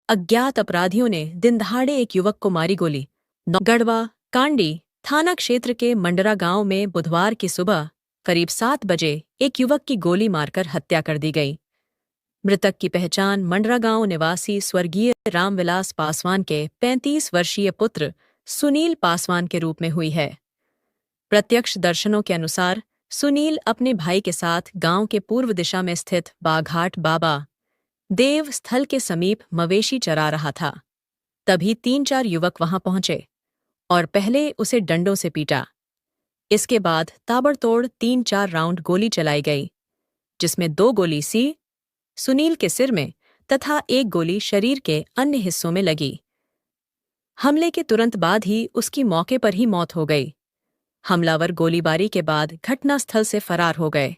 अज्ञात अपराधियों ने दिन दहाड़े एक युवक को मारी गोली। गढ़वा कांडी थाना क्षेत्र के मंडरा गांव में बुधवार की सुबह करीब 7 बजे एक युवक की गोली मारकर हत्या कर दी गई। मृतक की पहचान मंडरा गांव निवासी स्वर्गीय रामविलास पासवान के 35 वर्षीय पुत्र सुनील पासवान के रूप में हुई है। प्रत्यक्षदर्शियों के अनुसार सुनील अपने भाई के साथ गांव के पूर्व दिशा में स्थित बाघाट बाबा देव स्थल के समीप मवेशी चरा रहा था। तभी 3-4 युवक वहां पहुंचे और पहले उसे डंडों से पीटा। इसके बाद ताबड़तोड़ 3-4 राउंड गोली चलाई गई, जिसमें 2 गोली सुनील के सिर में तथा 1 गोली शरीर के अन्य हिस्सों में लगी। हमले के तुरंत बाद ही उसकी मौके पर ही मौत हो गई। हमलावर गोलीबारी के बाद घटनास्थल से फरार हो गए।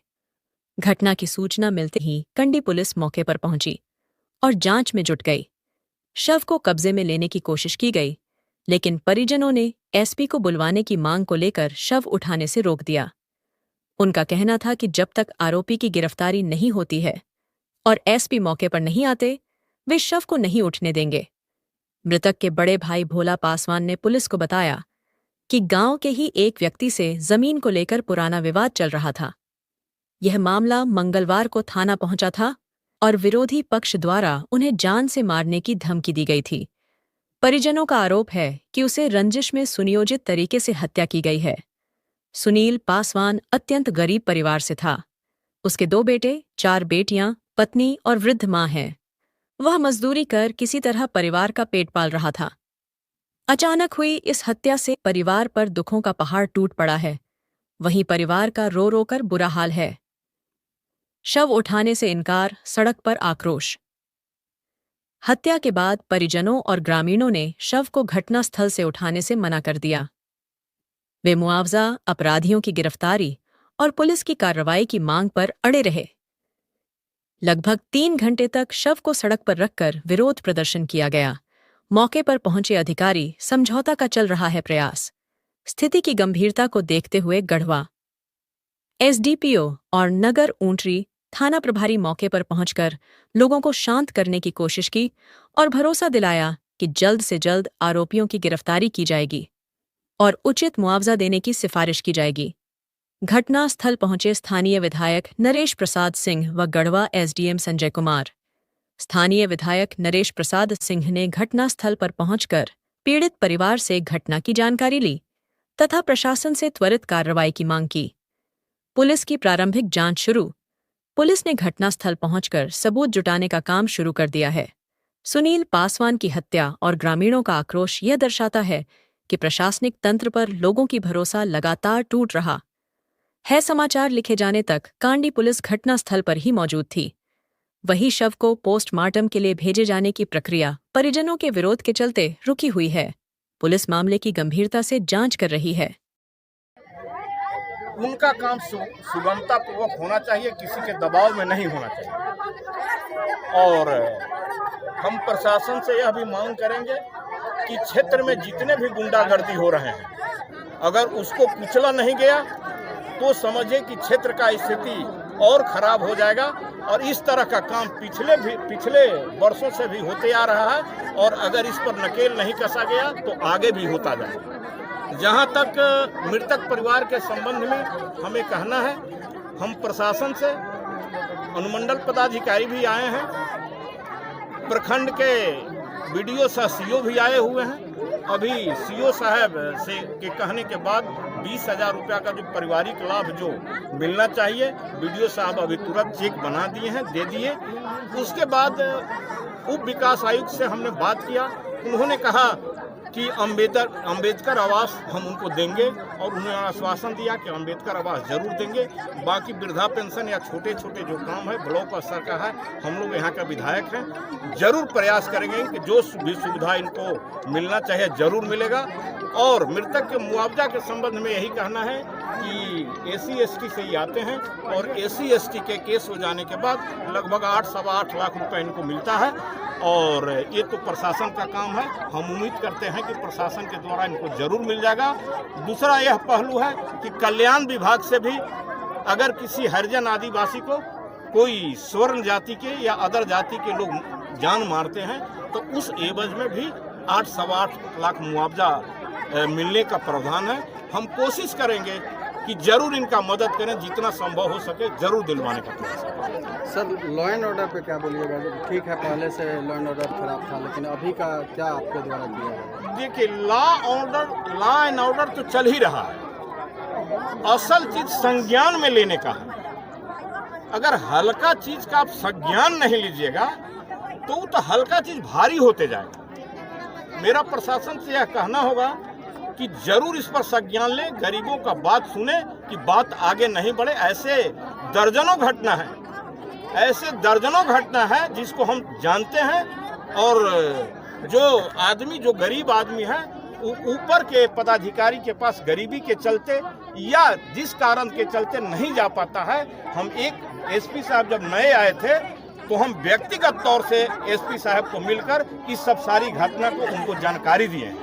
घटना की सूचना मिलते ही कंडी पुलिस मौके पर पहुंची और जांच में जुट गई। शव को कब्जे में लेने की कोशिश की गई, लेकिन परिजनों ने एसपी को बुलवाने की मांग को लेकर शव उठाने से रोक दिया। उनका कहना था कि जब तक आरोपी की गिरफ्तारी नहीं होती है और एसपी मौके पर नहीं आते, वे शव को नहीं उठने देंगे। मृतक के बड़े भाई भोला पासवान ने पुलिस को बताया कि गांव के ही एक व्यक्ति से जमीन को लेकर पुराना विवाद चल रहा था। यह मामला मंगलवार को थाना पहुंचा था और विरोधी पक्ष द्वारा उन्हें जान से मारने की धमकी दी गई थी। परिजनों का आरोप है कि उसे रंजिश में सुनियोजित तरीके से हत्या की गई है। सुनील पासवान अत्यंत गरीब परिवार से था। उसके 2 बेटे, 4 बेटियां, पत्नी और वृद्ध मां हैं। वह मजदूरी कर किसी तरह परिवार का पेट पाल रहा था। अचानक हुई इस हत्या से परिवार पर दुखों का पहाड़ टूट पड़ा है। वहीं परिवार का रो रो कर बुरा हाल है। शव उठाने से इनकार, सड़क पर आक्रोश। हत्या के बाद परिजनों और ग्रामीणों ने शव को घटनास्थल से उठाने से मना कर दिया। वे मुआवजा, अपराधियों की गिरफ्तारी और पुलिस की कार्रवाई की मांग पर अड़े रहे। लगभग 3 घंटे तक शव को सड़क पर रखकर विरोध प्रदर्शन किया गया। मौके पर पहुंचे अधिकारी समझौता का चल रहा है प्रयास। स्थिति की गंभीरता को देखते हुए गढ़वा एसडीपीओ और नगर ऊंटरी थाना प्रभारी मौके पर पहुंचकर लोगों को शांत करने की कोशिश की और भरोसा दिलाया कि जल्द से जल्द आरोपियों की गिरफ्तारी की जाएगी और उचित मुआवजा देने की सिफारिश की जाएगी। घटनास्थल पहुंचे स्थानीय विधायक नरेश प्रसाद सिंह व गढ़वा एसडीएम संजय कुमार। स्थानीय विधायक नरेश प्रसाद सिंह ने घटनास्थल पर पहुंचकर पीड़ित परिवार से घटना की जानकारी ली तथा प्रशासन से त्वरित कार्रवाई की मांग की। पुलिस की प्रारंभिक जांच शुरू। पुलिस ने घटनास्थल पहुंचकर सबूत जुटाने का काम शुरू कर दिया है। सुनील पासवान की हत्या और ग्रामीणों का आक्रोश यह दर्शाता है कि प्रशासनिक तंत्र पर लोगों की भरोसा लगातार टूट रहा है। समाचार लिखे जाने तक कांडी पुलिस घटनास्थल पर ही मौजूद थी। वही शव को पोस्टमार्टम के लिए भेजे जाने की प्रक्रिया परिजनों के विरोध के चलते रुकी हुई है। पुलिस मामले की गंभीरता से जांच कर रही है। उनका काम सुगमता पूर्वक होना चाहिए, किसी के दबाव में नहीं होना चाहिए। और हम प्रशासन से यह भी मांग करेंगे कि क्षेत्र में जितने भी गुंडागर्दी हो रहे हैं, अगर उसको कुचला नहीं गया तो समझे कि क्षेत्र का स्थिति और खराब हो जाएगा। और इस तरह का काम पिछले वर्षों से भी होते आ रहा है और अगर इस पर नकेल नहीं कसा गया तो आगे भी होता जाएगा। जहाँ तक मृतक परिवार के संबंध में हमें कहना है, हम प्रशासन से अनुमंडल पदाधिकारी भी आए हैं, प्रखंड के बीडीओ सह सीओ भी आए हुए हैं। अभी सीओ साहब से के कहने के बाद 20,000 रुपया का जो पारिवारिक लाभ जो मिलना चाहिए, बीडीओ साहब अभी तुरंत चेक बना दिए हैं, दे दिए। उसके बाद उप विकास आयुक्त से हमने बात किया। उन्होंने कहा कि अंबेडकर आवास हम उनको देंगे और उन्होंने आश्वासन दिया कि अंबेडकर आवास जरूर देंगे। बाकी वृद्धा पेंशन या छोटे छोटे जो काम है ब्लॉक स्तर का है, हम लोग यहाँ का विधायक हैं, जरूर प्रयास करेंगे कि जो भी सुविधा इनको मिलना चाहिए जरूर मिलेगा। और मृतक के मुआवजा के संबंध में यही कहना है कि एससी एसटी से ही आते हैं और एससी एसटी के केस हो जाने के बाद लगभग 8-8.25 लाख रुपए इनको मिलता है। और ये तो प्रशासन का काम है, हम उम्मीद करते हैं कि प्रशासन के द्वारा इनको जरूर मिल जाएगा। दूसरा यह पहलू है कि कल्याण विभाग से भी अगर किसी हरिजन आदिवासी को कोई स्वर्ण जाति के या अदर जाति के लोग जान मारते हैं तो उस एवज में भी 8-8.25 लाख मुआवजा मिलने का प्रावधान है। हम कोशिश करेंगे कि जरूर इनका मदद करें, जितना संभव हो सके जरूर दिलवाने का प्रयास करें। सर लॉ एंड ऑर्डर पे क्या बोलिएगा? ठीक है, पहले से लॉ एंड ऑर्डर खराब था, लेकिन अभी का क्या आपके द्वारा किया है? देखिए, लॉ एंड ऑर्डर तो चल ही रहा है। असल चीज संज्ञान में लेने का है। अगर हल्का चीज का आप संज्ञान नहीं लीजिएगा तो वो तो हल्का चीज भारी होते जाएगा। मेरा प्रशासन से यह कहना होगा कि जरूर इस पर संज्ञान ले, गरीबों का बात सुने कि बात आगे नहीं बढ़े। ऐसे दर्जनों घटना है जिसको हम जानते हैं, और जो गरीब आदमी है ऊपर के पदाधिकारी के पास गरीबी के चलते या जिस कारण के चलते नहीं जा पाता है। हम एक एसपी साहब जब नए आए थे तो हम व्यक्तिगत तौर से एसपी साहब को मिलकर इस सब सारी घटना को उनको जानकारी दिए हैं।